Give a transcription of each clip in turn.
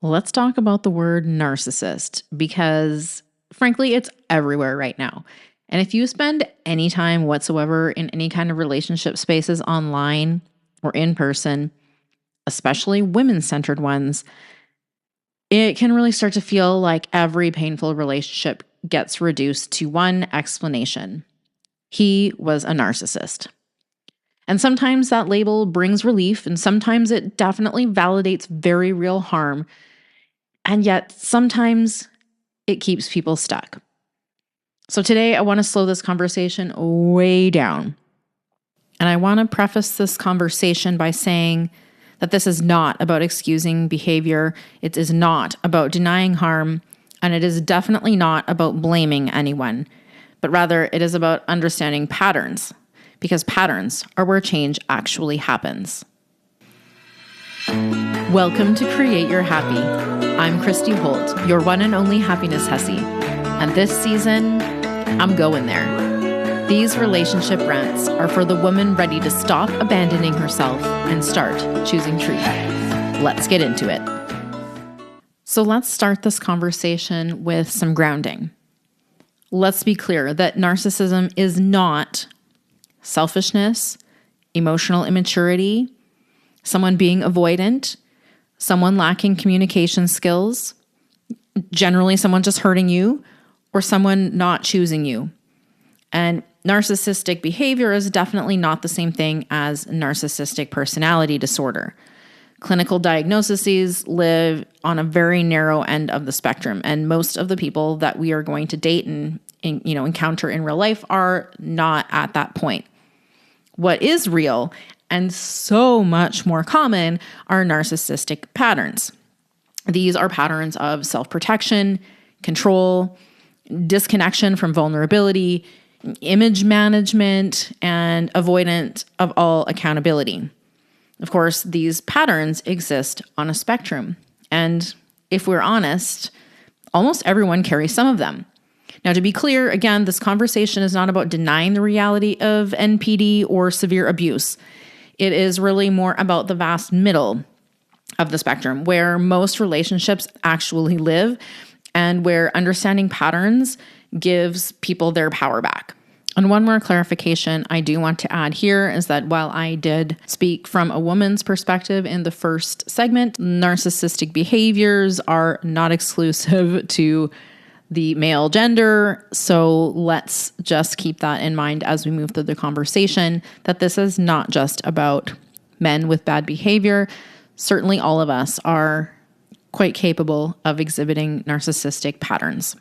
Let's talk about the word narcissist because, frankly, it's everywhere right now. And if you spend any time whatsoever in any kind of relationship spaces online or in person, especially women-centered ones, it can really start to feel like every painful relationship gets reduced to one explanation. He was a narcissist. And sometimes that label brings relief, and sometimes it definitely validates very real harm. And yet sometimes it keeps people stuck. So today I want to slow this conversation way down. And I want to preface this conversation by saying that this is not about excusing behavior. It is not about denying harm. And it is definitely not about blaming anyone. But rather, it is about understanding patterns. Because patterns are where change actually happens. Welcome to Create Your Happy. I'm Christy Holt, your one and only happiness hussy. And this season, I'm going there. These relationship rants are for the woman ready to stop abandoning herself and start choosing truth. Let's get into it. So let's start this conversation with some grounding. Let's be clear that narcissism is not selfishness, emotional immaturity, someone being avoidant, someone lacking communication skills, generally someone just hurting you, or someone not choosing you. And narcissistic behavior is definitely not the same thing as narcissistic personality disorder. Clinical diagnoses live on a very narrow end of the spectrum, and most of the people that we are going to date and encounter in real life are not at that point. What is real and so much more common are narcissistic patterns. These are patterns of self-protection, control, disconnection from vulnerability, image management, and avoidance of all accountability. Of course, these patterns exist on a spectrum. And if we're honest, almost everyone carries some of them. Now, to be clear, again, this conversation is not about denying the reality of NPD or severe abuse. It is really more about the vast middle of the spectrum, where most relationships actually live and where understanding patterns gives people their power back. And one more clarification I do want to add here is that while I did speak from a woman's perspective in the first segment, narcissistic behaviors are not exclusive to the male gender. So let's just keep that in mind as we move through the conversation, that this is not just about men with bad behavior. Certainly all of us are quite capable of exhibiting narcissistic patterns.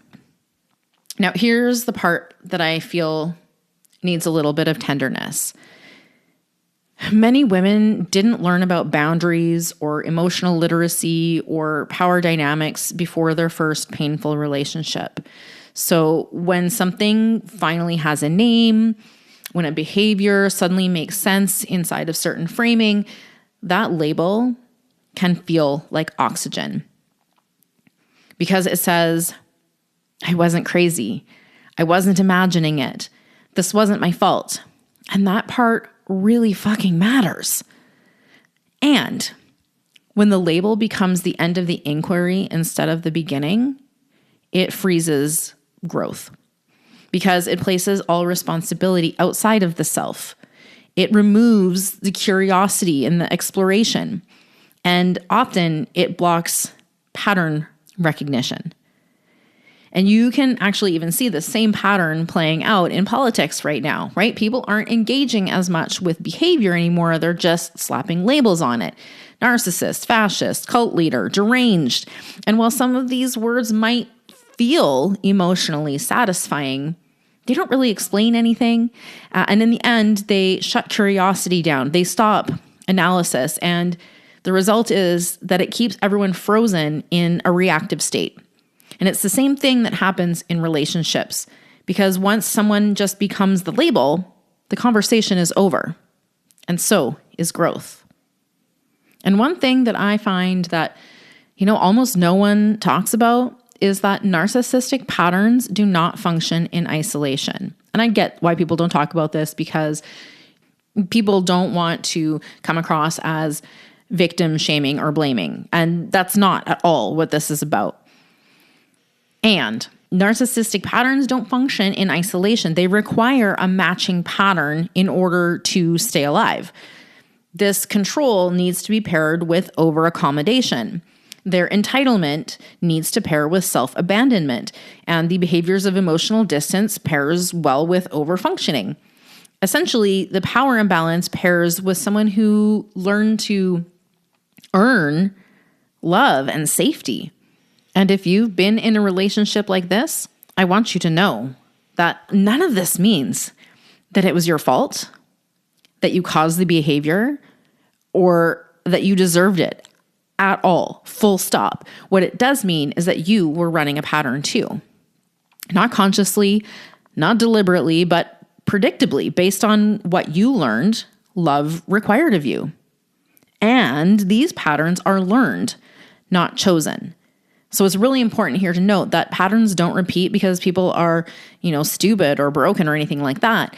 Now, here's the part that I feel needs a little bit of tenderness. Many women didn't learn about boundaries or emotional literacy or power dynamics before their first painful relationship. So when something finally has a name, when a behavior suddenly makes sense inside of certain framing, that label can feel like oxygen. Because it says, I wasn't crazy. I wasn't imagining it. This wasn't my fault. And that part really fucking matters. And when the label becomes the end of the inquiry instead of the beginning, it freezes growth because it places all responsibility outside of the self. It removes the curiosity and the exploration, and often it blocks pattern recognition. And you can actually even see the same pattern playing out in politics right now, right? People aren't engaging as much with behavior anymore. They're just slapping labels on it. Narcissist, fascist, cult leader, deranged. And while some of these words might feel emotionally satisfying, they don't really explain anything. And in the end, they shut curiosity down. They stop analysis. And the result is that it keeps everyone frozen in a reactive state. And it's the same thing that happens in relationships, because once someone just becomes the label, the conversation is over, and so is growth. And one thing that I find that, almost no one talks about is that narcissistic patterns do not function in isolation. And I get why people don't talk about this, because people don't want to come across as victim shaming or blaming. And that's not at all what this is about. And narcissistic patterns don't function in isolation. They require a matching pattern in order to stay alive. This control needs to be paired with over-accommodation. Their entitlement needs to pair with self-abandonment, and the behaviors of emotional distance pairs well with over-functioning. Essentially, the power imbalance pairs with someone who learned to earn love and safety. And if you've been in a relationship like this, I want you to know that none of this means that it was your fault, that you caused the behavior, or that you deserved it at all, full stop. What it does mean is that you were running a pattern too. Not consciously, not deliberately, but predictably, based on what you learned love required of you. And these patterns are learned, not chosen. So it's really important here to note that patterns don't repeat because people are, stupid or broken or anything like that.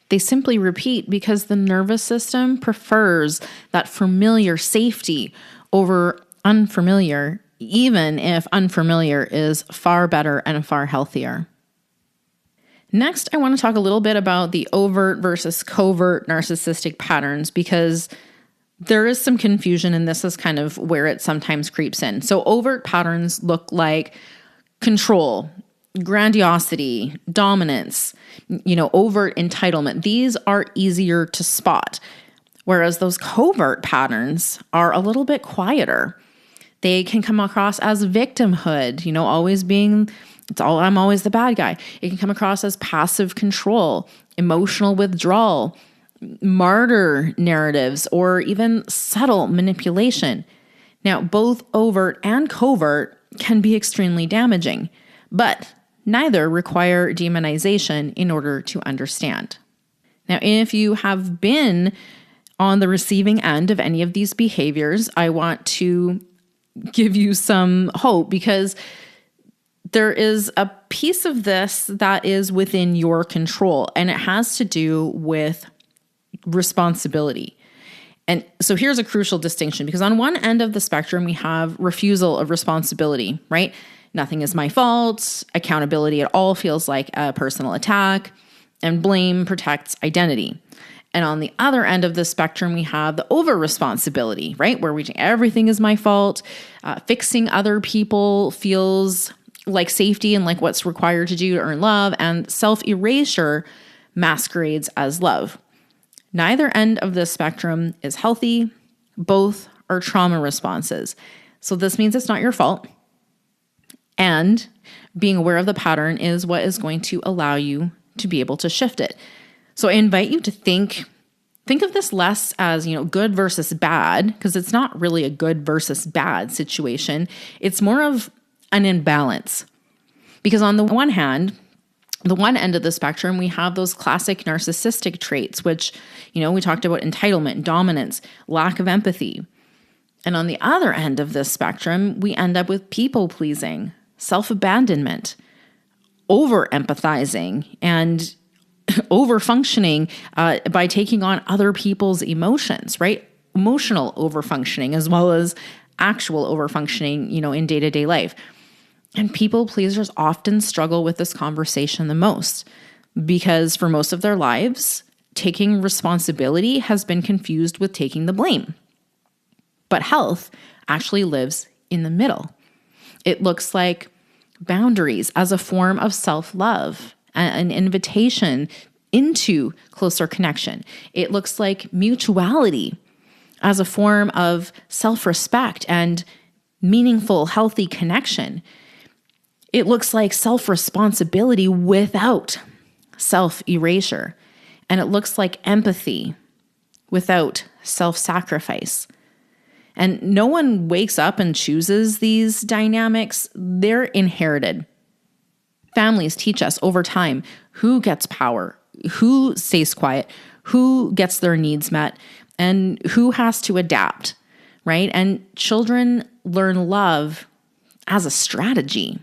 They simply repeat because the nervous system prefers that familiar safety over unfamiliar, even if unfamiliar is far better and far healthier. Next, I want to talk a little bit about the overt versus covert narcissistic patterns because there is some confusion, and this is kind of where it sometimes creeps in. So overt patterns look like control, grandiosity, dominance, overt entitlement. These are easier to spot, whereas those covert patterns are a little bit quieter. They can come across as victimhood, always being, I'm always the bad guy. It can come across as passive control, emotional withdrawal, martyr narratives, or even subtle manipulation. Now, both overt and covert can be extremely damaging, but neither require demonization in order to understand. Now, if you have been on the receiving end of any of these behaviors, I want to give you some hope because there is a piece of this that is within your control, and it has to do with responsibility. And so here's a crucial distinction, because on one end of the spectrum, we have refusal of responsibility, right? Nothing is my fault. Accountability at all feels like a personal attack, and blame protects identity. And on the other end of the spectrum, we have the over responsibility, right? Where everything is my fault. Fixing other people feels like safety and like what's required to do to earn love, and self-erasure masquerades as love. Neither end of this spectrum is healthy. Both are trauma responses. So this means it's not your fault. And being aware of the pattern is what is going to allow you to be able to shift it. So I invite you to think of this less as, good versus bad, because it's not really a good versus bad situation. It's more of an imbalance. Because on the one hand, the one end of the spectrum, we have those classic narcissistic traits, which, we talked about entitlement, dominance, lack of empathy. And on the other end of this spectrum, we end up with people-pleasing, self-abandonment, over-empathizing, and over-functioning by taking on other people's emotions, right? Emotional over-functioning as well as actual over-functioning, in day-to-day life. And people pleasers often struggle with this conversation the most because for most of their lives, taking responsibility has been confused with taking the blame. But health actually lives in the middle. It looks like boundaries as a form of self-love, an invitation into closer connection. It looks like mutuality as a form of self-respect and meaningful, healthy connection. It looks like self-responsibility without self-erasure. And it looks like empathy without self-sacrifice. And no one wakes up and chooses these dynamics. They're inherited. Families teach us over time who gets power, who stays quiet, who gets their needs met, and who has to adapt, right? And children learn love as a strategy.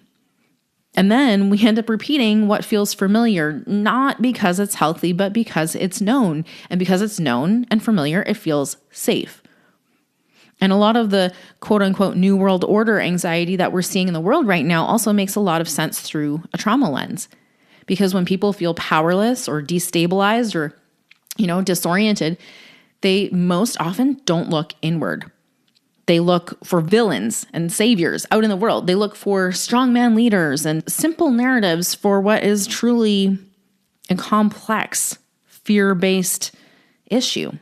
And then we end up repeating what feels familiar, not because it's healthy, but because it's known. And because it's known and familiar, it feels safe. And a lot of the quote unquote new world order anxiety that we're seeing in the world right now also makes a lot of sense through a trauma lens. Because when people feel powerless or destabilized or, disoriented, they most often don't look inward. They look for villains and saviors out in the world. They look for strongman leaders and simple narratives for what is truly a complex, fear-based issue.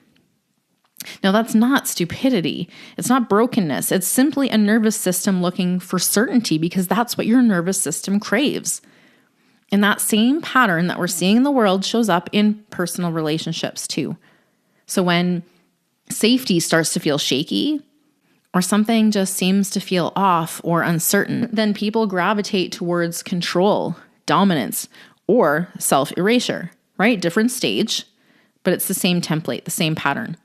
Now, that's not stupidity. It's not brokenness. It's simply a nervous system looking for certainty because that's what your nervous system craves. And that same pattern that we're seeing in the world shows up in personal relationships too. So when safety starts to feel shaky or something just seems to feel off or uncertain, then people gravitate towards control, dominance, or self-erasure, right? Different stage, but it's the same template, the same pattern.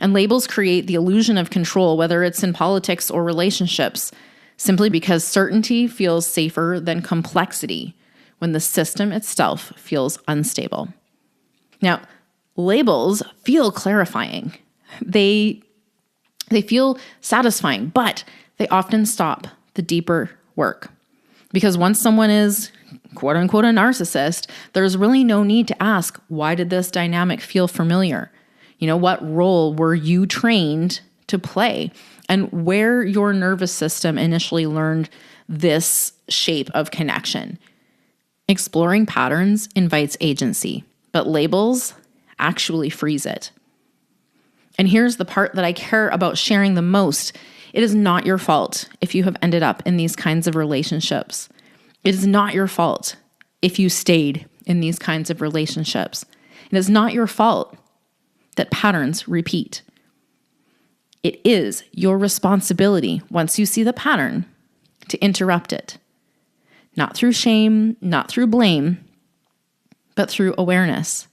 And labels create the illusion of control, whether it's in politics or relationships, simply because certainty feels safer than complexity when the system itself feels unstable. Now, labels feel clarifying. They feel satisfying, but they often stop the deeper work. Because once someone is quote unquote a narcissist, there's really no need to ask, why did this dynamic feel familiar? What role were you trained to play? And where your nervous system initially learned this shape of connection. Exploring patterns invites agency, but labels actually freeze it. And here's the part that I care about sharing the most. It is not your fault if you have ended up in these kinds of relationships. It is not your fault if you stayed in these kinds of relationships. It is not your fault that patterns repeat. It is your responsibility, once you see the pattern, to interrupt it. Not through shame, not through blame, but through awareness.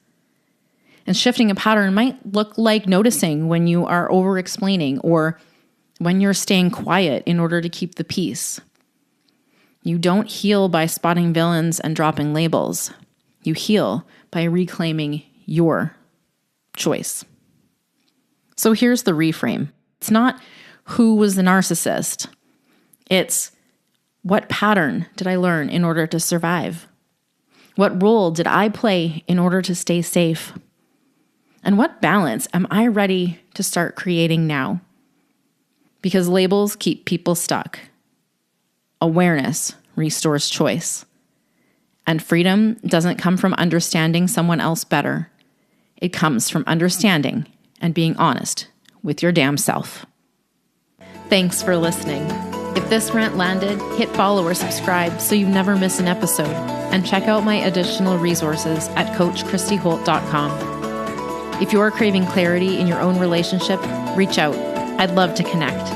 And shifting a pattern might look like noticing when you are over-explaining or when you're staying quiet in order to keep the peace. You don't heal by spotting villains and dropping labels. You heal by reclaiming your choice. So here's the reframe. It's not who was the narcissist. It's what pattern did I learn in order to survive? What role did I play in order to stay safe? And what balance am I ready to start creating now? Because labels keep people stuck. Awareness restores choice. And freedom doesn't come from understanding someone else better. It comes from understanding and being honest with your damn self. Thanks for listening. If this rant landed, hit follow or subscribe so you never miss an episode. And check out my additional resources at coachchristyholt.com. If you're craving clarity in your own relationship, reach out. I'd love to connect.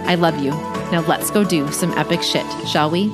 I love you. Now let's go do some epic shit, shall we?